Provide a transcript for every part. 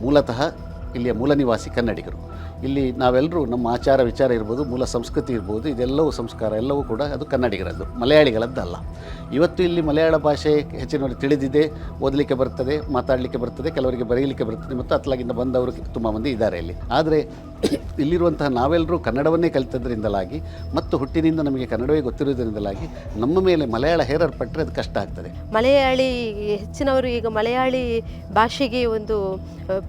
ಮೂಲತಃ ಇಲ್ಲಿಯ ಮೂಲ ನಿವಾಸಿ ಕನ್ನಡಿಗರು. ಇಲ್ಲಿ ನಾವೆಲ್ಲರೂ ನಮ್ಮ ಆಚಾರ ವಿಚಾರ ಇರ್ಬೋದು, ಮೂಲ ಸಂಸ್ಕೃತಿ ಇರ್ಬೋದು, ಇದೆಲ್ಲವೂ ಸಂಸ್ಕಾರ ಎಲ್ಲವೂ ಕೂಡ ಅದು ಕನ್ನಡಿಗರದ್ದು, ಮಲಯಾಳಿಗಳದ್ದಲ್ಲ. ಇವತ್ತು ಇಲ್ಲಿ ಮಲಯಾಳ ಭಾಷೆ ಹೆಚ್ಚಿನವರು ತಿಳಿದಿದೆ, ಓದಲಿಕ್ಕೆ ಬರ್ತದೆ, ಮಾತಾಡಲಿಕ್ಕೆ ಬರ್ತದೆ, ಕೆಲವರಿಗೆ ಬರೆಯಲಿಕ್ಕೆ ಬರ್ತದೆ ಮತ್ತು ಅತ್ಲಾಗಿಂದ ಬಂದವರು ತುಂಬ ಮಂದಿ ಇದ್ದಾರೆ ಇಲ್ಲಿ. ಆದರೆ ಇಲ್ಲಿರುವಂತಹ ನಾವೆಲ್ಲರೂ ಕನ್ನಡವನ್ನೇ ಕಲಿತದ್ರಿಂದಲಾಗಿ ಮತ್ತು ಹುಟ್ಟಿನಿಂದ ನಮಗೆ ಕನ್ನಡವೇ ಗೊತ್ತಿರುವುದರಿಂದಲಾಗಿ ನಮ್ಮ ಮೇಲೆ ಮಲಯಾಳ ಹೇರಲ್ಪಟ್ಟರೆ ಅದು ಕಷ್ಟ ಆಗ್ತದೆ. ಮಲಯಾಳಿ ಹೆಚ್ಚಿನವರು ಈಗ ಮಲಯಾಳಿ ಭಾಷೆಗೆ ಒಂದು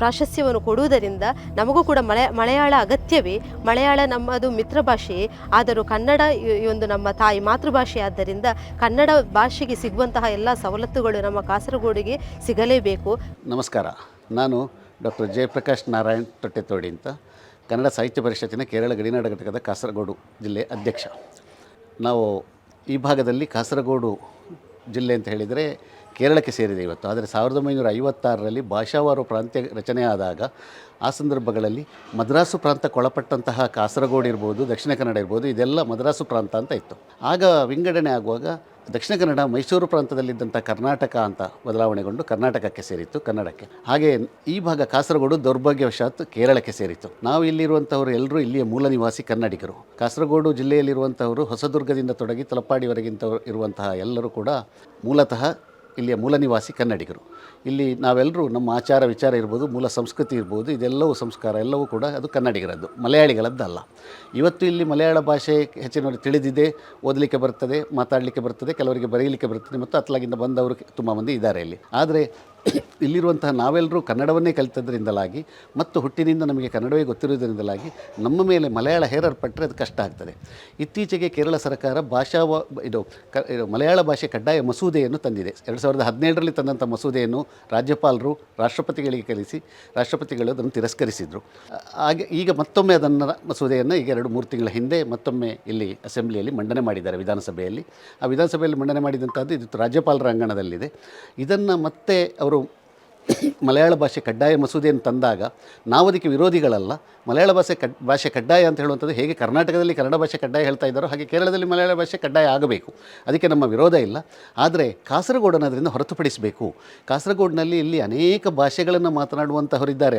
ಪ್ರಾಶಸ್ತ್ಯವನ್ನು ಕೊಡುವುದರಿಂದ ನಮಗೂ ಕೂಡ ಮಲಯಾಳ ಅಗತ್ಯವೇ. ಮಲಯಾಳ ನಮ್ಮದು ಮಿತ್ರ ಭಾಷೆಯೇ, ಆದರೂ ಕನ್ನಡ ಈ ಒಂದು ನಮ್ಮ ತಾಯಿ ಮಾತೃಭಾಷೆ ಆದ್ದರಿಂದ ಕನ್ನಡ ಭಾಷೆಗೆ ಸಿಗುವಂತಹ ಎಲ್ಲ ಸವಲತ್ತುಗಳು ನಮ್ಮ ಕಾಸರಗೋಡಿಗೆ ಸಿಗಲೇಬೇಕು. ನಮಸ್ಕಾರ, ನಾನು ಡಾಕ್ಟರ್ ಜಯಪ್ರಕಾಶ್ ನಾರಾಯಣ್ ತೊಟ್ಟೆತೋಡಿ ಅಂತ, ಕನ್ನಡ ಸಾಹಿತ್ಯ ಪರಿಷತ್ತಿನ ಕೇರಳ ಗಡಿನಾಡ ಘಟಕದ ಕಾಸರಗೋಡು ಜಿಲ್ಲೆ ಅಧ್ಯಕ್ಷ. ನಾವು ಈ ಭಾಗದಲ್ಲಿ ಕಾಸರಗೋಡು ಜಿಲ್ಲೆ ಅಂತ ಹೇಳಿದರೆ ಕೇರಳಕ್ಕೆ ಸೇರಿದೆ ಇವತ್ತು. ಆದರೆ 1956ರಲ್ಲಿ ಭಾಷಾವಾರು ಪ್ರಾಂತ್ಯ ರಚನೆ ಆದಾಗ ಆ ಸಂದರ್ಭಗಳಲ್ಲಿ ಮದ್ರಾಸು ಪ್ರಾಂತಕ್ಕೊಳಪಟ್ಟಂತಹ ಕಾಸರಗೋಡು ಇರ್ಬೋದು, ದಕ್ಷಿಣ ಕನ್ನಡ ಇರ್ಬೋದು, ಇದೆಲ್ಲ ಮದ್ರಾಸು ಪ್ರಾಂತ ಅಂತ ಇತ್ತು. ಆಗ ವಿಂಗಡಣೆ ಆಗುವಾಗ ದಕ್ಷಿಣ ಕನ್ನಡ ಮೈಸೂರು ಪ್ರಾಂತದಲ್ಲಿದ್ದಂಥ ಕರ್ನಾಟಕ ಅಂತ ಬದಲಾವಣೆಗೊಂಡು ಕರ್ನಾಟಕಕ್ಕೆ ಸೇರಿತ್ತು, ಕನ್ನಡಕ್ಕೆ. ಹಾಗೆ ಈ ಭಾಗ ಕಾಸರಗೋಡು ದೌರ್ಭಾಗ್ಯವಶಾತ್ ಕೇರಳಕ್ಕೆ ಸೇರಿತ್ತು. ನಾವು ಇಲ್ಲಿರುವಂಥವರು ಎಲ್ಲರೂ ಇಲ್ಲಿಯ ಮೂಲ ನಿವಾಸಿ ಕನ್ನಡಿಗರು. ಕಾಸರಗೋಡು ಜಿಲ್ಲೆಯಲ್ಲಿರುವಂಥವರು ಹೊಸದುರ್ಗದಿಂದ ತೊಡಗಿ ತಲಪಾಡಿವರೆಗಿಂತ ಇರುವಂತಹ ಎಲ್ಲರೂ ಕೂಡ ಮೂಲತಃ ಇಲ್ಲಿಯ ಮೂಲ ನಿವಾಸಿ ಕನ್ನಡಿಗರು. ಇಲ್ಲಿ ನಾವೆಲ್ಲರೂ ನಮ್ಮ ಆಚಾರ ವಿಚಾರ ಇರ್ಬೋದು, ಮೂಲ ಸಂಸ್ಕೃತಿ ಇರ್ಬೋದು, ಇದೆಲ್ಲವೂ ಸಂಸ್ಕಾರ ಎಲ್ಲವೂ ಕೂಡ ಅದು ಕನ್ನಡಿಗರದ್ದು, ಮಲಯಾಳಿಗಳದ್ದಲ್ಲ. ಇವತ್ತು ಇಲ್ಲಿ ಮಲಯಾಳ ಭಾಷೆ ಹೆಚ್ಚಿನವರು ತಿಳಿದಿದೆ, ಓದಲಿಕ್ಕೆ ಬರ್ತದೆ, ಮಾತಾಡಲಿಕ್ಕೆ ಬರ್ತದೆ, ಕೆಲವರಿಗೆ ಬರೆಯಲಿಕ್ಕೆ ಬರ್ತದೆ ಮತ್ತು ಅತ್ಲಾಗಿಂದ ಬಂದವರು ತುಂಬ ಮಂದಿ ಇದ್ದಾರೆ ಇಲ್ಲಿ. ಆದರೆ ಇಲ್ಲಿರುವಂತಹ ನಾವೆಲ್ಲರೂ ಕನ್ನಡವನ್ನೇ ಕಲಿತದ್ರಿಂದಲಾಗಿ ಮತ್ತು ಹುಟ್ಟಿನಿಂದ ನಮಗೆ ಕನ್ನಡವೇ ಗೊತ್ತಿರುವುದರಿಂದಲಾಗಿ ನಮ್ಮ ಮೇಲೆ ಮಲಯಾಳ ಹೇರಲ್ಪಟ್ಟರೆ ಅದು ಕಷ್ಟ ಆಗ್ತದೆ. ಇತ್ತೀಚೆಗೆ ಕೇರಳ ಸರ್ಕಾರ ಇದು ಮಲಯಾಳ ಭಾಷೆ ಕಡ್ಡಾಯ ಮಸೂದೆಯನ್ನು ತಂದಿದೆ. 2017ರಲ್ಲಿ ತಂದಂಥ ಮಸೂದೆಯನ್ನು ರಾಜ್ಯಪಾಲರು ರಾಷ್ಟ್ರಪತಿಗಳಿಗೆ ಕಲಿಸಿ ರಾಷ್ಟ್ರಪತಿಗಳು ಅದನ್ನು ತಿರಸ್ಕರಿಸಿದರು. ಹಾಗೆ ಈಗ ಮತ್ತೊಮ್ಮೆ ಮಸೂದೆಯನ್ನು ಈಗ 2-3 ತಿಂಗಳ ಹಿಂದೆ ಮತ್ತೊಮ್ಮೆ ಇಲ್ಲಿ ಅಸೆಂಬ್ಲಿಯಲ್ಲಿ ಮಂಡನೆ ಮಾಡಿದ್ದಾರೆ, ವಿಧಾನಸಭೆಯಲ್ಲಿ. ಆ ವಿಧಾನಸಭೆಯಲ್ಲಿ ಮಂಡನೆ ಮಾಡಿದಂಥದ್ದು ಇದು ರಾಜ್ಯಪಾಲರ ಅಂಗಣದಲ್ಲಿದೆ. ಇದನ್ನು ಮತ್ತೆ ಅವರು ಮಲಯಾಳ ಭಾಷೆ ಕಡ್ಡಾಯ ಮಸೂದೆಯನ್ನು ತಂದಾಗ ನಾವು ಅದಕ್ಕೆ ವಿರೋಧಿಗಳಲ್ಲ. ಮಲಯಾಳ ಭಾಷೆ ಕಡ್ಡಾಯ ಅಂತ ಹೇಳುವಂಥದ್ದು ಹೇಗೆ ಕರ್ನಾಟಕದಲ್ಲಿ ಕನ್ನಡ ಭಾಷೆ ಕಡ್ಡಾಯ ಹೇಳ್ತಾ ಇದ್ದಾರೋ ಹಾಗೆ ಕೇರಳದಲ್ಲಿ ಮಲಯಾಳ ಭಾಷೆ ಕಡ್ಡಾಯ ಆಗಬೇಕು, ಅದಕ್ಕೆ ನಮ್ಮ ವಿರೋಧ ಇಲ್ಲ. ಆದರೆ ಕಾಸರಗೋಡನ್ನು ಅದರಿಂದ ಹೊರತುಪಡಿಸಬೇಕು. ಕಾಸರಗೋಡಿನಲ್ಲಿ ಇಲ್ಲಿ ಅನೇಕ ಭಾಷೆಗಳನ್ನು ಮಾತನಾಡುವಂಥವರಿದ್ದಾರೆ.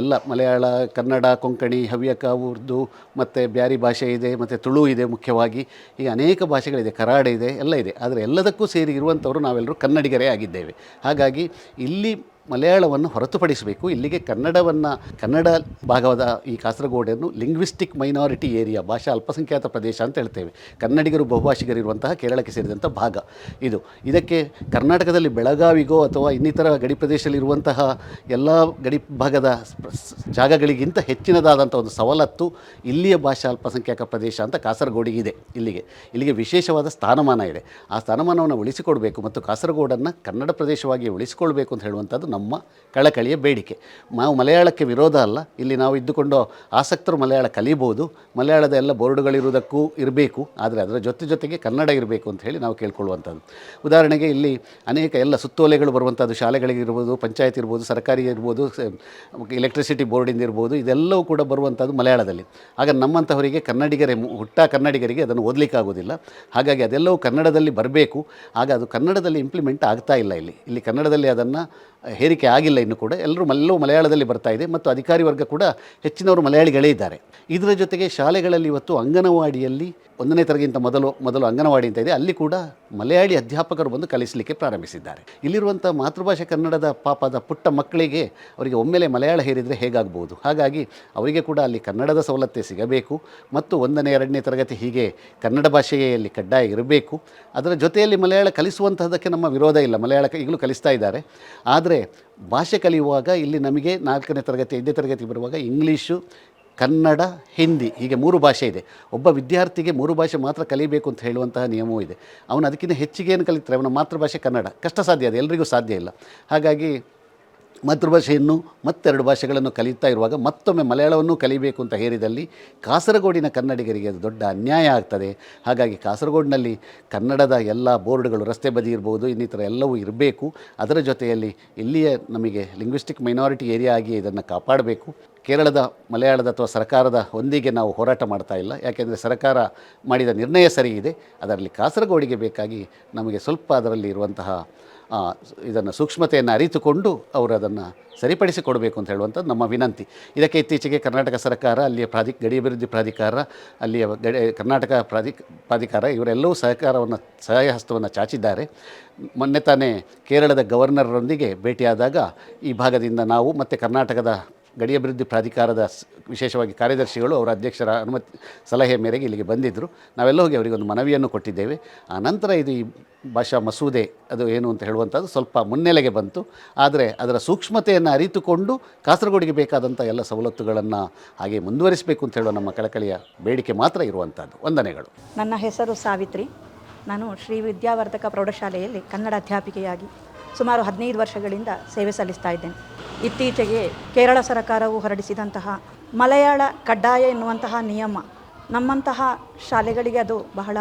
ಎಲ್ಲ ಮಲಯಾಳ, ಕನ್ನಡ, ಕೊಂಕಣಿ, ಹವ್ಯಕ, ಉರ್ದು ಮತ್ತು ಬ್ಯಾರಿ ಭಾಷೆ ಇದೆ, ಮತ್ತು ತುಳು ಇದೆ, ಮುಖ್ಯವಾಗಿ ಈಗ ಅನೇಕ ಭಾಷೆಗಳಿದೆ, ಕರಾಡೆ ಇದೆ, ಎಲ್ಲ ಇದೆ. ಆದರೆ ಎಲ್ಲದಕ್ಕೂ ಸೇರಿ ಇರುವಂಥವರು ನಾವೆಲ್ಲರೂ ಕನ್ನಡಿಗರೇ ಆಗಿದ್ದೇವೆ. ಹಾಗಾಗಿ ಇಲ್ಲಿ ಮಲಯಾಳವನ್ನು ಹೊರತುಪಡಿಸಬೇಕು. ಇಲ್ಲಿಗೆ ಕನ್ನಡ ಭಾಗವಾದ ಈ ಕಾಸರಗೋಡನ್ನು ಲಿಂಗ್ವಿಸ್ಟಿಕ್ ಮೈನಾರಿಟಿ ಏರಿಯಾ, ಭಾಷಾ ಅಲ್ಪಸಂಖ್ಯಾತ ಪ್ರದೇಶ ಅಂತ ಹೇಳ್ತೇವೆ. ಕನ್ನಡಿಗರು ಬಹುಭಾಷಿಗರಿರುವಂತಹ ಕೇರಳಕ್ಕೆ ಸೇರಿದಂಥ ಭಾಗ ಇದು. ಇದಕ್ಕೆ ಕರ್ನಾಟಕದಲ್ಲಿ ಬೆಳಗಾವಿಗೋ ಅಥವಾ ಇನ್ನಿತರ ಗಡಿ ಪ್ರದೇಶದಲ್ಲಿರುವಂತಹ ಎಲ್ಲ ಗಡಿ ಭಾಗದ ಜಾಗಗಳಿಗಿಂತ ಹೆಚ್ಚಿನದಾದಂಥ ಒಂದು ಸವಲತ್ತು ಇಲ್ಲಿಯ ಭಾಷಾ ಅಲ್ಪಸಂಖ್ಯಾತ ಪ್ರದೇಶ ಅಂತ ಕಾಸರಗೋಡಿಗಿದೆ. ಇಲ್ಲಿಗೆ ವಿಶೇಷವಾದ ಸ್ಥಾನಮಾನ ಇದೆ. ಆ ಸ್ಥಾನಮಾನವನ್ನು ಉಳಿಸಿಕೊಡಬೇಕು ಮತ್ತು ಕಾಸರಗೋಡನ್ನು ಕನ್ನಡ ಪ್ರದೇಶವಾಗಿ ಉಳಿಸಿಕೊಳ್ಬೇಕು ಅಂತ ಹೇಳುವಂಥದ್ದು ನಮ್ಮ ಕಳಕಳಿಯ ಬೇಡಿಕೆ. ನಾವು ಮಲಯಾಳಕ್ಕೆ ವಿರೋಧ ಅಲ್ಲ. ಇಲ್ಲಿ ನಾವು ಇದ್ದುಕೊಂಡು ಆಸಕ್ತರು ಮಲಯಾಳ ಕಲಿಬೋದು, ಮಲಯಾಳದ ಎಲ್ಲ ಬೋರ್ಡುಗಳಿರುವುದಕ್ಕೂ ಇರಬೇಕು. ಆದರೆ ಅದರ ಜೊತೆಗೆ ಕನ್ನಡ ಇರಬೇಕು ಅಂತ ಹೇಳಿ ನಾವು ಕೇಳ್ಕೊಳ್ಳುವಂಥದ್ದು. ಉದಾಹರಣೆಗೆ ಇಲ್ಲಿ ಅನೇಕ ಎಲ್ಲ ಸುತ್ತೋಲೆಗಳು ಬರುವಂಥದ್ದು, ಶಾಲೆಗಳಿಗಿರ್ಬೋದು, ಪಂಚಾಯತ್ ಇರ್ಬೋದು, ಸರ್ಕಾರಿ ಇರ್ಬೋದು, ಎಲೆಕ್ಟ್ರಿಸಿಟಿ ಬೋರ್ಡಿಂದ ಇರ್ಬೋದು, ಇದೆಲ್ಲವೂ ಕೂಡ ಬರುವಂಥದ್ದು ಮಲಯಾಳದಲ್ಲಿ. ಆಗ ನಮ್ಮಂಥವರಿಗೆ ಕನ್ನಡಿಗರಿಗೆ ಅದನ್ನು ಓದಲಿಕ್ಕಾಗೋದಿಲ್ಲ. ಹಾಗಾಗಿ ಅದೆಲ್ಲವೂ ಕನ್ನಡದಲ್ಲಿ ಬರಬೇಕು. ಆಗ ಅದು ಕನ್ನಡದಲ್ಲಿ ಇಂಪ್ಲಿಮೆಂಟ್ ಆಗ್ತಾ ಇಲ್ಲ. ಇಲ್ಲಿ ಕನ್ನಡದಲ್ಲಿ ಅದನ್ನು ಹೇರಿಕೆ ಆಗಿಲ್ಲ ಇನ್ನೂ ಕೂಡ. ಎಲ್ಲರೂ ಮಲಯಾಳದಲ್ಲಿ ಬರ್ತಾ ಇದೆ ಮತ್ತು ಅಧಿಕಾರಿ ವರ್ಗ ಕೂಡ ಹೆಚ್ಚಿನವರು ಮಲಯಾಳಿಗಳೇ ಇದ್ದಾರೆ. ಇದರ ಜೊತೆಗೆ ಶಾಲೆಗಳಲ್ಲಿ ಇವತ್ತು ಅಂಗನವಾಡಿಯಲ್ಲಿ 1ನೇ ತರಗತಿಗಿಂತ ಮೊದಲು ಅಂಗನವಾಡಿ ಅಂತ ಇದೆ, ಅಲ್ಲಿ ಕೂಡ ಮಲಯಾಳಿ ಅಧ್ಯಾಪಕರು ಬಂದು ಕಲಿಸಲಿಕ್ಕೆ ಪ್ರಾರಂಭಿಸಿದ್ದಾರೆ. ಇಲ್ಲಿರುವಂಥ ಮಾತೃಭಾಷೆ ಕನ್ನಡದ ಪಾಪದ ಪುಟ್ಟ ಮಕ್ಕಳಿಗೆ ಅವರಿಗೆ ಒಮ್ಮೆಲೆ ಮಲಯಾಳ ಹೇರಿದರೆ ಹೇಗಾಗ್ಬೋದು. ಹಾಗಾಗಿ ಅವರಿಗೆ ಕೂಡ ಅಲ್ಲಿ ಕನ್ನಡದ ಸವಲತ್ತೇ ಸಿಗಬೇಕು ಮತ್ತು 1ನೇ 2ನೇ ತರಗತಿ ಹೀಗೆ ಕನ್ನಡ ಭಾಷೆಯಲ್ಲಿ ಕಡ್ಡಾಯ ಇರಬೇಕು. ಅದರ ಜೊತೆಯಲ್ಲಿ ಮಲಯಾಳ ಕಲಿಸುವಂಥದ್ದಕ್ಕೆ ನಮ್ಮ ವಿರೋಧ ಇಲ್ಲ. ಮಲಯಾಳ ಈಗಲೂ ಕಲಿಸ್ತಾ ಇದ್ದಾರೆ. ಆದರೆ ಭಾಷೆ ಕಲಿಯುವಾಗ ಇಲ್ಲಿ ನಮಗೆ 4ನೇ ತರಗತಿ 5ನೇ ತರಗತಿ ಬರುವಾಗ ಇಂಗ್ಲೀಷು, ಕನ್ನಡ, ಹಿಂದಿ ಹೀಗೆ 3 ಭಾಷೆ ಇದೆ. ಒಬ್ಬ ವಿದ್ಯಾರ್ಥಿಗೆ 3 ಭಾಷೆ ಮಾತ್ರ ಕಲಿಬೇಕು ಅಂತ ಹೇಳುವಂತಹ ನಿಯಮವೂ ಇದೆ. ಅವನು ಅದಕ್ಕಿಂತ ಹೆಚ್ಚಿಗೆ ಏನು ಕಲಿತಾರೆ, ಅವನ ಮಾತೃಭಾಷೆ ಕನ್ನಡ, ಕಷ್ಟ ಸಾಧ್ಯ, ಅದು ಎಲ್ರಿಗೂ ಸಾಧ್ಯ ಇಲ್ಲ. ಹಾಗಾಗಿ ಮಾತೃಭಾಷೆಯನ್ನು ಮತ್ತೆರಡು ಭಾಷೆಗಳನ್ನು ಕಲಿಯುತ್ತಾ ಇರುವಾಗ ಮತ್ತೊಮ್ಮೆ ಮಲಯಾಳವನ್ನು ಕಲಿಬೇಕು ಅಂತ ಹೇರಿದಲ್ಲಿ ಕಾಸರಗೋಡಿನ ಕನ್ನಡಿಗರಿಗೆ ಅದು ದೊಡ್ಡ ಅನ್ಯಾಯ ಆಗ್ತದೆ. ಹಾಗಾಗಿ ಕಾಸರಗೋಡಿನಲ್ಲಿ ಕನ್ನಡದ ಎಲ್ಲ ಬೋರ್ಡ್ಗಳು, ರಸ್ತೆ ಬದಿ ಇರ್ಬೋದು, ಇನ್ನಿತರ ಎಲ್ಲವೂ ಇರಬೇಕು. ಅದರ ಜೊತೆಯಲ್ಲಿ ಇಲ್ಲಿಯ ನಮಗೆ ಲಿಂಗ್ವಿಸ್ಟಿಕ್ ಮೈನಾರಿಟಿ ಏರಿಯಾ ಆಗಿ ಇದನ್ನು ಕಾಪಾಡಬೇಕು. ಕೇರಳದ ಮಲಯಾಳದ ಅಥವಾ ಸರ್ಕಾರದ ಒಂದಿಗೆ ನಾವು ಹೋರಾಟ ಮಾಡ್ತಾ ಇಲ್ಲ. ಯಾಕೆಂದರೆ ಸರ್ಕಾರ ಮಾಡಿದ ನಿರ್ಣಯ ಸರಿ ಇದೆ. ಅದರಲ್ಲಿ ಕಾಸರಗೋಡಿಗೆ ಬೇಕಾಗಿ ನಮಗೆ ಸ್ವಲ್ಪ ಅದರಲ್ಲಿ ಇರುವಂತಹ ಇದನ್ನು ಸೂಕ್ಷ್ಮತೆಯನ್ನು ಅರಿತುಕೊಂಡು ಅವರು ಅದನ್ನು ಸರಿಪಡಿಸಿಕೊಡಬೇಕು ಅಂತ ಹೇಳುವಂಥದ್ದು ನಮ್ಮ ವಿನಂತಿ. ಇದಕ್ಕೆ ಇತ್ತೀಚೆಗೆ ಕರ್ನಾಟಕ ಸರ್ಕಾರ, ಅಲ್ಲಿಯ ಗಡಿ ಅಭಿವೃದ್ಧಿ ಪ್ರಾಧಿಕಾರ, ಅಲ್ಲಿಯ ಕರ್ನಾಟಕ ಪ್ರಾಧಿಕಾರ ಇವರೆಲ್ಲವೂ ಸಹಾಯ ಹಸ್ತವನ್ನು ಚಾಚಿದ್ದಾರೆ. ಮೊನ್ನೆ ತಾನೇ ಕೇರಳದ ಗವರ್ನರ್ರೊಂದಿಗೆ ಭೇಟಿಯಾದಾಗ ಈ ಭಾಗದಿಂದ ನಾವು ಮತ್ತು ಕರ್ನಾಟಕದ ಗಡಿ ಅಭಿವೃದ್ಧಿ ಪ್ರಾಧಿಕಾರದ ವಿಶೇಷವಾಗಿ ಕಾರ್ಯದರ್ಶಿಗಳು ಅವರ ಅಧ್ಯಕ್ಷರ ಸಲಹೆ ಮೇರೆಗೆ ಇಲ್ಲಿಗೆ ಬಂದಿದ್ದರು. ನಾವೆಲ್ಲ ಹೋಗಿ ಅವರಿಗೊಂದು ಮನವಿಯನ್ನು ಕೊಟ್ಟಿದ್ದೇವೆ. ಆ ನಂತರ ಇದು ಈ ಭಾಷಾ ಮಸೂದೆ ಅದು ಏನು ಅಂತ ಹೇಳುವಂಥದ್ದು ಸ್ವಲ್ಪ ಮುನ್ನೆಲೆಗೆ ಬಂತು. ಆದರೆ ಅದರ ಸೂಕ್ಷ್ಮತೆಯನ್ನು ಅರಿತುಕೊಂಡು ಕಾಸರಗೋಡಿಗೆ ಬೇಕಾದಂಥ ಎಲ್ಲ ಸವಲತ್ತುಗಳನ್ನು ಹಾಗೆ ಮುಂದುವರಿಸಬೇಕು ಅಂತ ಹೇಳುವ ನಮ್ಮ ಕಳಕಳಿಯ ಬೇಡಿಕೆ ಮಾತ್ರ ಇರುವಂಥದ್ದು. ವಂದನೆಗಳು. ನನ್ನ ಹೆಸರು ಸಾವಿತ್ರಿ. ನಾನು ಶ್ರೀ ವಿದ್ಯಾವರ್ಧಕ ಪ್ರೌಢಶಾಲೆಯಲ್ಲಿ ಕನ್ನಡ ಅಧ್ಯಾಪಿಕೆಯಾಗಿ ಸುಮಾರು 15 ವರ್ಷಗಳಿಂದ ಸೇವೆ ಸಲ್ಲಿಸ್ತಾ ಇದ್ದೇನೆ. ಇತ್ತೀಚೆಗೆ ಕೇರಳ ಸರ್ಕಾರವು ಹೊರಡಿಸಿದಂತಹ ಮಲಯಾಳ ಕಡ್ಡಾಯ ಎನ್ನುವಂತಹ ನಿಯಮ ನಮ್ಮಂತಹ ಶಾಲೆಗಳಿಗೆ ಅದು ಬಹಳ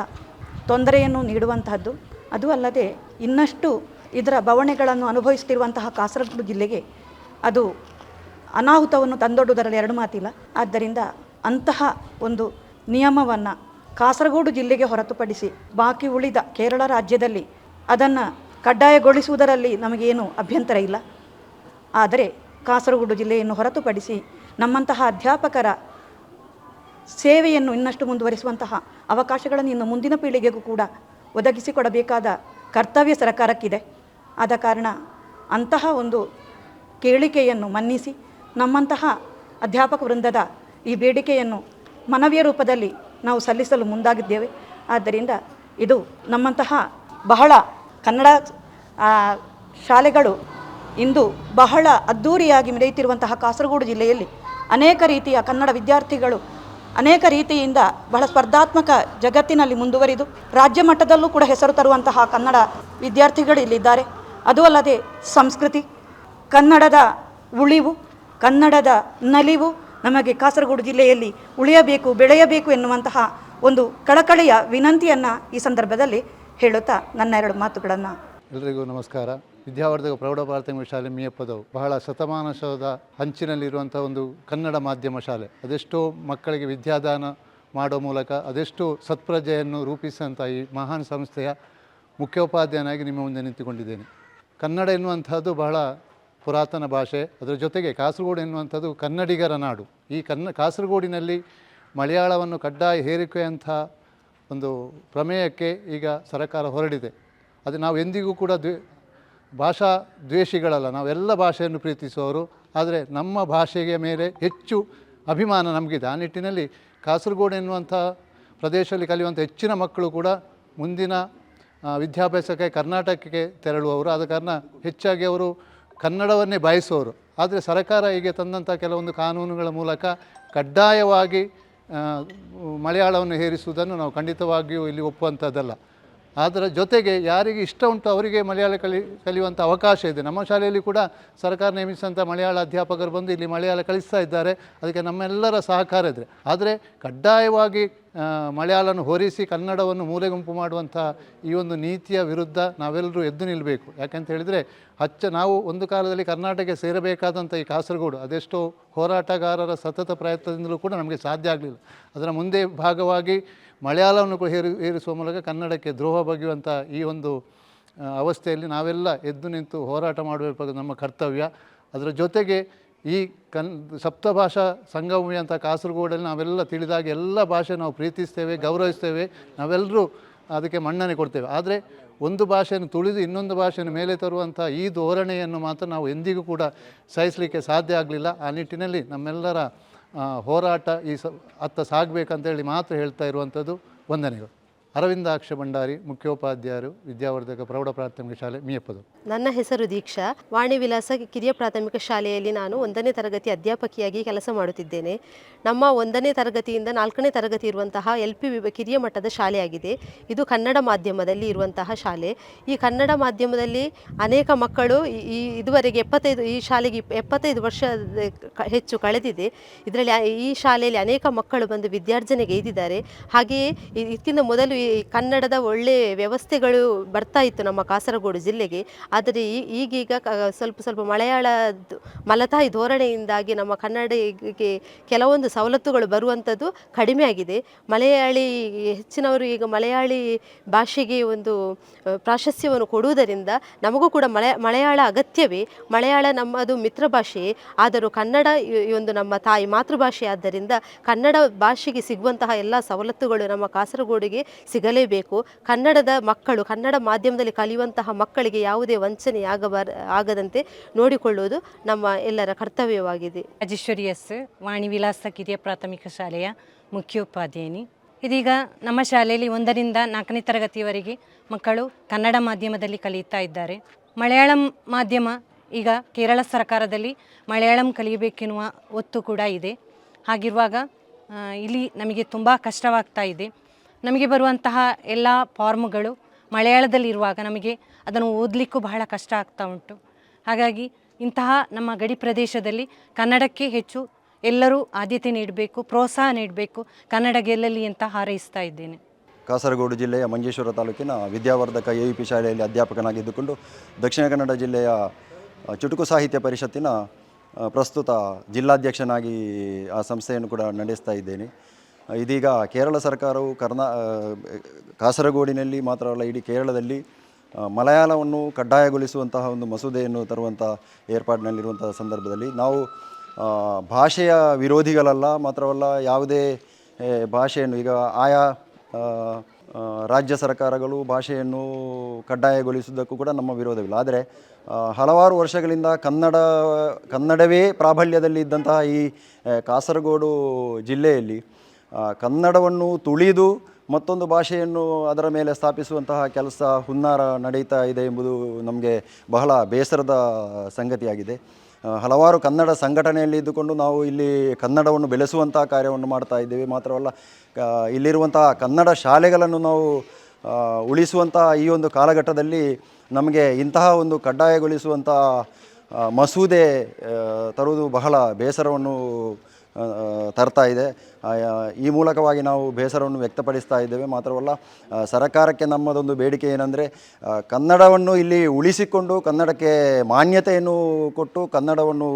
ತೊಂದರೆಯನ್ನು ನೀಡುವಂತಹದ್ದು. ಅದು ಅಲ್ಲದೆ ಇನ್ನಷ್ಟು ಇದರ ಬವಣೆಗಳನ್ನು ಅನುಭವಿಸುತ್ತಿರುವಂತಹ ಕಾಸರಗೋಡು ಜಿಲ್ಲೆಗೆ ಅದು ಅನಾಹುತವನ್ನು ತಂದೊಡ್ಡುವುದರಲ್ಲಿ ಎರಡು ಮಾತಿಲ್ಲ. ಆದ್ದರಿಂದ ಅಂತಹ ಒಂದು ನಿಯಮವನ್ನು ಕಾಸರಗೋಡು ಜಿಲ್ಲೆಗೆ ಹೊರತುಪಡಿಸಿ ಬಾಕಿ ಉಳಿದ ಕೇರಳ ರಾಜ್ಯದಲ್ಲಿ ಅದನ್ನು ಕಡ್ಡಾಯಗೊಳಿಸುವುದರಲ್ಲಿ ನಮಗೇನು ಅಭ್ಯಂತರ ಇಲ್ಲ. ಆದರೆ ಕಾಸರಗೋಡು ಜಿಲ್ಲೆಯನ್ನು ಹೊರತುಪಡಿಸಿ ನಮ್ಮಂತಹ ಅಧ್ಯಾಪಕರ ಸೇವೆಯನ್ನು ಇನ್ನಷ್ಟು ಮುಂದುವರಿಸುವಂತಹ ಅವಕಾಶಗಳನ್ನು ಇನ್ನು ಮುಂದಿನ ಪೀಳಿಗೆಗೂ ಕೂಡ ಒದಗಿಸಿಕೊಡಬೇಕಾದ ಕರ್ತವ್ಯ ಸರ್ಕಾರಕ್ಕಿದೆ. ಆದ ಕಾರಣ ಅಂತಹ ಒಂದು ಕೇಳಿಕೆಯನ್ನು ಮನ್ನಿಸಿ ನಮ್ಮಂತಹ ಅಧ್ಯಾಪಕ ವೃಂದದ ಈ ಬೇಡಿಕೆಯನ್ನು ಮನವಿಯ ರೂಪದಲ್ಲಿ ನಾವು ಸಲ್ಲಿಸಲು ಮುಂದಾಗಿದ್ದೇವೆ. ಆದ್ದರಿಂದ ಇದು ನಮ್ಮಂತಹ ಬಹಳ ಕನ್ನಡ ಶಾಲೆಗಳು ಇಂದು ಬಹಳ ಅದ್ಧೂರಿಯಾಗಿ ಮೆರೆಯುತ್ತಿರುವಂತಹ ಕಾಸರಗೋಡು ಜಿಲ್ಲೆಯಲ್ಲಿ ಅನೇಕ ರೀತಿಯ ಕನ್ನಡ ವಿದ್ಯಾರ್ಥಿಗಳು ಅನೇಕ ರೀತಿಯಿಂದ ಬಹಳ ಸ್ಪರ್ಧಾತ್ಮಕ ಜಗತ್ತಿನಲ್ಲಿ ಮುಂದುವರಿದು ರಾಜ್ಯ ಮಟ್ಟದಲ್ಲೂ ಕೂಡ ಹೆಸರು ತರುವಂತಹ ಕನ್ನಡ ವಿದ್ಯಾರ್ಥಿಗಳು ಇಲ್ಲಿದ್ದಾರೆ. ಅದೂ ಅಲ್ಲದೆ ಸಂಸ್ಕೃತಿ, ಕನ್ನಡದ ಉಳಿವು, ಕನ್ನಡದ ನಲಿವು ನಮಗೆ ಕಾಸರಗೋಡು ಜಿಲ್ಲೆಯಲ್ಲಿ ಉಳಿಯಬೇಕು, ಬೆಳೆಯಬೇಕು ಎನ್ನುವಂತಹ ಒಂದು ಕಳಕಳಿಯ ವಿನಂತಿಯನ್ನು ಈ ಸಂದರ್ಭದಲ್ಲಿ ಹೇಳುತ್ತಾ ನನ್ನ 2 ಮಾತುಗಳನ್ನು. ಎಲ್ಲರಿಗೂ ನಮಸ್ಕಾರ. ವಿದ್ಯಾವರ್ಧಕ ಪ್ರೌಢ ಪ್ರಾಥಮಿಕ ಶಾಲೆ ಮಿಯಪ್ಪದವು ಬಹಳ ಶತಮಾನದ ಹಂಚಿನಲ್ಲಿರುವಂಥ ಒಂದು ಕನ್ನಡ ಮಾಧ್ಯಮ ಶಾಲೆ. ಅದೆಷ್ಟೋ ಮಕ್ಕಳಿಗೆ ವಿದ್ಯಾದಾನ ಮಾಡೋ ಮೂಲಕ ಅದೆಷ್ಟೋ ಸತ್ಪ್ರಜೆಯನ್ನು ರೂಪಿಸಿದಂಥ ಈ ಮಹಾನ್ ಸಂಸ್ಥೆಯ ಮುಖ್ಯೋಪಾಧ್ಯಾಯನಾಗಿ ನಿಮ್ಮ ಮುಂದೆ ನಿಂತುಕೊಂಡಿದ್ದೇನೆ. ಕನ್ನಡ ಎನ್ನುವಂಥದ್ದು ಬಹಳ ಪುರಾತನ ಭಾಷೆ. ಅದರ ಜೊತೆಗೆ ಕಾಸರಗೋಡು ಎನ್ನುವಂಥದ್ದು ಕನ್ನಡಿಗರ ನಾಡು. ಈ ಕಾಸರಗೋಡಿನಲ್ಲಿ ಮಲಯಾಳವನ್ನು ಕಡ್ಡಾಯ ಹೇರಿಕೆಯಂಥ ಒಂದು ಪ್ರಮೇಯಕ್ಕೆ ಈಗ ಸರ್ಕಾರ ಹೊರಡಿದೆ. ಅದು ನಾವು ಎಂದಿಗೂ ಕೂಡ ಭಾಷಾ ದ್ವೇಷಿಗಳಲ್ಲ, ನಾವೆಲ್ಲ ಭಾಷೆಯನ್ನು ಪ್ರೀತಿಸುವವರು. ಆದರೆ ನಮ್ಮ ಭಾಷೆಯ ಮೇಲೆ ಹೆಚ್ಚು ಅಭಿಮಾನ ನಮಗಿದೆ. ಆ ನಿಟ್ಟಿನಲ್ಲಿ ಕಾಸರಗೋಡು ಎನ್ನುವಂಥ ಪ್ರದೇಶದಲ್ಲಿ ಕಲಿಯುವಂಥ ಹೆಚ್ಚಿನ ಮಕ್ಕಳು ಕೂಡ ಮುಂದಿನ ವಿದ್ಯಾಭ್ಯಾಸಕ್ಕೆ ಕರ್ನಾಟಕಕ್ಕೆ ತೆರಳುವವರು. ಆದ ಕಾರಣ ಹೆಚ್ಚಾಗಿ ಅವರು ಕನ್ನಡವನ್ನೇ ಬಯಸುವವರು. ಆದರೆ ಸರ್ಕಾರ ಹೀಗೆ ತಂದಂಥ ಕೆಲವೊಂದು ಕಾನೂನುಗಳ ಮೂಲಕ ಕಡ್ಡಾಯವಾಗಿ ಮಲಯಾಳವನ್ನು ಹೇರಿಸುವುದನ್ನು ನಾವು ಖಂಡಿತವಾಗಿಯೂ ಇಲ್ಲಿ ಒಪ್ಪುವಂಥದ್ದಲ್ಲ. ಅದರ ಜೊತೆಗೆ ಯಾರಿಗೆ ಇಷ್ಟ ಉಂಟು ಅವರಿಗೆ ಮಲಯಾಳ ಕಲಿಯುವಂಥ ಅವಕಾಶ ಇದೆ. ನಮ್ಮ ಶಾಲೆಯಲ್ಲಿ ಕೂಡ ಸರ್ಕಾರ ನೇಮಿಸಿದಂಥ ಮಲಯಾಳ ಅಧ್ಯಾಪಕರು ಬಂದು ಇಲ್ಲಿ ಮಲಯಾಳ ಕಲಿಸ್ತಾ ಇದ್ದಾರೆ. ಅದಕ್ಕೆ ನಮ್ಮೆಲ್ಲರ ಸಹಕಾರ ಇದೆ. ಆದರೆ ಕಡ್ಡಾಯವಾಗಿ ಮಲಯಾಳವನ್ನು ಹೊರಿಸಿ ಕನ್ನಡವನ್ನು ಮೂಲೆಗುಂಪು ಮಾಡುವಂಥ ಈ ಒಂದು ನೀತಿಯ ವಿರುದ್ಧ ನಾವೆಲ್ಲರೂ ಎದ್ದು ನಿಲ್ಲಬೇಕು. ಯಾಕೆಂತ ಹೇಳಿದರೆ ನಾವು ಒಂದು ಕಾಲದಲ್ಲಿ ಕರ್ನಾಟಕಕ್ಕೆ ಸೇರಬೇಕಾದಂಥ ಈ ಕಾಸರಗೋಡು ಅದೆಷ್ಟೋ ಹೋರಾಟಗಾರರ ಸತತ ಪ್ರಯತ್ನದಿಂದಲೂ ಕೂಡ ನಮಗೆ ಸಾಧ್ಯ ಆಗಲಿಲ್ಲ. ಅದರ ಮುಂದೆ ಭಾಗವಾಗಿ ಮಲಯಾಳವನ್ನು ಏರಿಸುವ ಮೂಲಕ ಕನ್ನಡಕ್ಕೆ ದ್ರೋಹ ಬಗೆಯುವಂಥ ಈ ಒಂದು ಅವಸ್ಥೆಯಲ್ಲಿ ನಾವೆಲ್ಲ ಎದ್ದು ನಿಂತು ಹೋರಾಟ ಮಾಡಬೇಕು, ನಮ್ಮ ಕರ್ತವ್ಯ. ಅದರ ಜೊತೆಗೆ ಈ ಸಪ್ತಭಾಷಾ ಸಂಗಮಿ ಅಂತ ಕಾಸರಗೋಡಲ್ಲಿ ನಾವೆಲ್ಲ ತಿಳಿದಾಗ ಎಲ್ಲ ಭಾಷೆ ನಾವು ಪ್ರೀತಿಸ್ತೇವೆ, ಗೌರವಿಸ್ತೇವೆ, ನಾವೆಲ್ಲರೂ ಅದಕ್ಕೆ ಮನ್ನಣೆ ಕೊಡ್ತೇವೆ. ಆದರೆ ಒಂದು ಭಾಷೆಯನ್ನು ತುಳಿದು ಇನ್ನೊಂದು ಭಾಷೆಯನ್ನು ಮೇಲೆ ತರುವಂಥ ಈ ಧೋರಣೆಯನ್ನು ಮಾತ್ರ ನಾವು ಎಂದಿಗೂ ಕೂಡ ಸಹಿಸಲಿಕ್ಕೆ ಸಾಧ್ಯ ಆಗಲಿಲ್ಲ. ಆ ನಿಟ್ಟಿನಲ್ಲಿ ನಮ್ಮೆಲ್ಲರ ಹೋರಾಟ ಅತ್ತ ಸಾಗಬೇಕಂತೇಳಿ ಮಾತ್ರ ಹೇಳ್ತಾ ಇರುವಂಥದ್ದು. ವಂದನೆಗಳು. ಅರವಿಂದಾಕ್ಷ ಭಂಡಾರಿ, ಮುಖ್ಯೋಪಾಧ್ಯಾಯರು, ವಿದ್ಯಾವರ್ಧಕ ಪ್ರೌಢ ಪ್ರಾಥಮಿಕ ಶಾಲೆ ಮಿಯಪ್ಪದು. ನನ್ನ ಹೆಸರು ದೀಕ್ಷಾ. ವಾಣಿ ವಿಲಾಸ ಕಿರಿಯ ಪ್ರಾಥಮಿಕ ಶಾಲೆಯಲ್ಲಿ ನಾನು 1ನೇ ತರಗತಿ ಅಧ್ಯಾಪಕಿಯಾಗಿ ಕೆಲಸ ಮಾಡುತ್ತಿದ್ದೇನೆ. ನಮ್ಮ 1ನೇ ತರಗತಿಯಿಂದ 4ನೇ ತರಗತಿ ಇರುವಂತಹ LP ಕಿರಿಯ ಮಟ್ಟದ ಶಾಲೆಯಾಗಿದೆ. ಇದು ಕನ್ನಡ ಮಾಧ್ಯಮದಲ್ಲಿ ಇರುವಂತಹ ಶಾಲೆ. ಈ ಕನ್ನಡ ಮಾಧ್ಯಮದಲ್ಲಿ ಅನೇಕ ಮಕ್ಕಳು ಇದುವರೆಗೆ ಈ ಶಾಲೆಗೆ 75 ವರ್ಷ ಹೆಚ್ಚು ಕಳೆದಿದೆ. ಇದರಲ್ಲಿ ಈ ಶಾಲೆಯಲ್ಲಿ ಅನೇಕ ಮಕ್ಕಳು ಬಂದು ವಿದ್ಯಾರ್ಜನೆಗೆ ಇದ್ದಿದ್ದಾರೆ. ಹಾಗೆಯೇ ಇದಕ್ಕಿಂತ ಮೊದಲು ಕನ್ನಡದ ಒಳ್ಳೆಯ ವ್ಯವಸ್ಥೆಗಳು ಬರ್ತಾ ಇತ್ತು ನಮ್ಮ ಕಾಸರಗೋಡು ಜಿಲ್ಲೆಗೆ. ಆದರೆ ಈಗೀಗ ಸ್ವಲ್ಪ ಸ್ವಲ್ಪ ಮಲತಾಯಿ ಧೋರಣೆಯಿಂದಾಗಿ ನಮ್ಮ ಕನ್ನಡಿಗರಿಗೆ ಕೆಲವೊಂದು ಸವಲತ್ತುಗಳು ಬರುವಂಥದ್ದು ಕಡಿಮೆ ಆಗಿದೆ. ಹೆಚ್ಚಿನವರು ಈಗ ಮಲಯಾಳಿ ಭಾಷೆಗೆ ಒಂದು ಪ್ರಾಶಸ್ತ್ಯವನ್ನು ಕೊಡುವುದರಿಂದ ನಮಗೂ ಕೂಡ ಮಲಯಾಳ ಅಗತ್ಯವೇ. ಮಲಯಾಳ ನಮ್ಮದು ಮಿತ್ರ ಭಾಷೆ, ಆದರೂ ಕನ್ನಡ ಈ ಒಂದು ನಮ್ಮ ತಾಯಿ ಮಾತೃಭಾಷೆ ಆದ್ದರಿಂದ ಕನ್ನಡ ಭಾಷೆಗೆ ಸಿಗುವಂತಹ ಎಲ್ಲ ಸವಲತ್ತುಗಳು ನಮ್ಮ ಕಾಸರಗೋಡಿಗೆ ಸಿಗಲೇಬೇಕು. ಕನ್ನಡದ ಮಕ್ಕಳು ಕನ್ನಡ ಮಾಧ್ಯಮದಲ್ಲಿ ಕಲಿಯುವಂತಹ ಮಕ್ಕಳಿಗೆ ಯಾವುದೇ ವಂಚನೆ ಆಗದಂತೆ ನೋಡಿಕೊಳ್ಳುವುದು ನಮ್ಮ ಎಲ್ಲರ ಕರ್ತವ್ಯವಾಗಿದೆ. ರಾಜೇಶ್ವರಿ ಎಸ್, ವಾಣಿ ವಿಲಾಸ ಕಿರಿಯ ಪ್ರಾಥಮಿಕ ಶಾಲೆಯ ಮುಖ್ಯೋಪಾಧ್ಯಾಯಿನಿ. ಇದೀಗ ನಮ್ಮ ಶಾಲೆಯಲ್ಲಿ 1ರಿಂದ 4ನೇ ತರಗತಿಯವರೆಗೆ ಮಕ್ಕಳು ಕನ್ನಡ ಮಾಧ್ಯಮದಲ್ಲಿ ಕಲಿಯುತ್ತಾ ಇದ್ದಾರೆ. ಮಲಯಾಳಂ ಮಾಧ್ಯಮ ಈಗ ಕೇರಳ ಸರ್ಕಾರದಲ್ಲಿ ಮಲಯಾಳಂ ಕಲಿಯಬೇಕೆನ್ನುವ ಒತ್ತು ಕೂಡ ಇದೆ. ಹಾಗಿರುವಾಗ ಇಲ್ಲಿ ನಮಗೆ ತುಂಬ ಕಷ್ಟವಾಗ್ತಾ ಇದೆ. ನಮಗೆ ಬರುವಂತಹ ಎಲ್ಲ ಫಾರ್ಮ್ಗಳು ಮಲಯಾಳದಲ್ಲಿರುವಾಗ ನಮಗೆ ಅದನ್ನು ಓದಲಿಕ್ಕೂ ಬಹಳ ಕಷ್ಟ ಆಗ್ತಾ ಉಂಟು. ಹಾಗಾಗಿ ಇಂತಹ ನಮ್ಮ ಗಡಿ ಪ್ರದೇಶದಲ್ಲಿ ಕನ್ನಡಕ್ಕೆ ಹೆಚ್ಚು ಎಲ್ಲರೂ ಆದ್ಯತೆ ನೀಡಬೇಕು, ಪ್ರೋತ್ಸಾಹ ನೀಡಬೇಕು, ಕನ್ನಡ ಗೆಲ್ಲಲಿ ಅಂತ ಹಾರೈಸ್ತಾ ಇದ್ದೇನೆ. ಕಾಸರಗೋಡು ಜಿಲ್ಲೆಯ ಮಂಜೇಶ್ವರ ತಾಲೂಕಿನ ವಿದ್ಯಾವರ್ಧಕ AUP ಶಾಲೆಯಲ್ಲಿ ಅಧ್ಯಾಪಕನಾಗಿದ್ದುಕೊಂಡು ದಕ್ಷಿಣ ಕನ್ನಡ ಜಿಲ್ಲೆಯ ಚುಟುಕು ಸಾಹಿತ್ಯ ಪರಿಷತ್ತಿನ ಪ್ರಸ್ತುತ ಜಿಲ್ಲಾಧ್ಯಕ್ಷನಾಗಿ ಆ ಸಂಸ್ಥೆಯನ್ನು ಕೂಡ ನಡೆಸ್ತಾ ಇದ್ದೇನೆ. ಇದೀಗ ಕೇರಳ ಸರ್ಕಾರವು ಕಾಸರಗೋಡಿನಲ್ಲಿ ಮಾತ್ರವಲ್ಲ ಇಡೀ ಕೇರಳದಲ್ಲಿ ಮಲಯಾಳವನ್ನು ಕಡ್ಡಾಯಗೊಳಿಸುವಂತಹ ಒಂದು ಮಸೂದೆಯನ್ನು ತರುವಂಥ ಏರ್ಪಾಡಿನಲ್ಲಿರುವಂಥ ಸಂದರ್ಭದಲ್ಲಿ ನಾವು ಭಾಷೆಯ ವಿರೋಧಿಗಳಲ್ಲ, ಮಾತ್ರವಲ್ಲ ಯಾವುದೇ ಭಾಷೆಯನ್ನು ಈಗ ಆಯಾ ರಾಜ್ಯ ಸರ್ಕಾರಗಳು ಭಾಷೆಯನ್ನು ಕಡ್ಡಾಯಗೊಳಿಸುವುದಕ್ಕೂ ಕೂಡ ನಮ್ಮ ವಿರೋಧವಿಲ್ಲ. ಆದರೆ ಹಲವಾರು ವರ್ಷಗಳಿಂದ ಕನ್ನಡವೇ ಪ್ರಾಬಲ್ಯದಲ್ಲಿ ಇದ್ದಂತಹ ಈ ಕಾಸರಗೋಡು ಜಿಲ್ಲೆಯಲ್ಲಿ ಕನ್ನಡವನ್ನು ತುಳಿದು ಮತ್ತೊಂದು ಭಾಷೆಯನ್ನು ಅದರ ಮೇಲೆ ಸ್ಥಾಪಿಸುವಂತಹ ಕೆಲಸ ಹುನ್ನಾರ ನಡೀತಾ ಇದೆ ಎಂಬುದು ನಮಗೆ ಬಹಳ ಬೇಸರದ ಸಂಗತಿಯಾಗಿದೆ. ಹಲವಾರು ಕನ್ನಡ ಸಂಘಟನೆಯಲ್ಲಿ ಇದ್ದುಕೊಂಡು ನಾವು ಇಲ್ಲಿ ಕನ್ನಡವನ್ನು ಬೆಳೆಸುವಂತಹ ಕಾರ್ಯವನ್ನು ಮಾಡ್ತಾ ಇದ್ದೇವೆ. ಮಾತ್ರವಲ್ಲ ಇಲ್ಲಿರುವಂತಹ ಕನ್ನಡ ಶಾಲೆಗಳನ್ನು ನಾವು ಉಳಿಸುವಂತಹ ಈ ಒಂದು ಕಾಲಘಟ್ಟದಲ್ಲಿ ನಮಗೆ ಇಂತಹ ಒಂದು ಕಡ್ಡಾಯಗೊಳಿಸುವಂಥ ಮಸೂದೆ ತರುವುದು ಬಹಳ ಬೇಸರವನ್ನು ತರ್ತಾ ಇದೆ. ಈ ಮೂಲಕವಾಗಿ ನಾವು ಬೇಸರವನ್ನು ವ್ಯಕ್ತಪಡಿಸ್ತಾ ಇದ್ದೇವೆ. ಮಾತ್ರವಲ್ಲ ಸರಕಾರಕ್ಕೆ ನಮ್ಮದೊಂದು ಬೇಡಿಕೆ ಏನಂದರೆ ಕನ್ನಡವನ್ನು ಇಲ್ಲಿ ಉಳಿಸಿಕೊಂಡು ಕನ್ನಡಕ್ಕೆ ಮಾನ್ಯತೆಯನ್ನು ಕೊಟ್ಟು ಕನ್ನಡವನ್ನು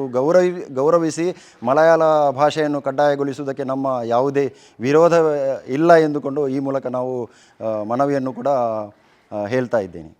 ಗೌರವಿಸಿ ಮಲಯಾಳ ಭಾಷೆಯನ್ನು ಕಡ್ಡಾಯಗೊಳಿಸುವುದಕ್ಕೆ ನಮ್ಮ ಯಾವುದೇ ವಿರೋಧ ಇಲ್ಲ ಎಂದುಕೊಂಡು ಈ ಮೂಲಕ ನಾವು ಮನವಿಯನ್ನು ಕೂಡ ಹೇಳ್ತಾ ಇದ್ದೇನೆ.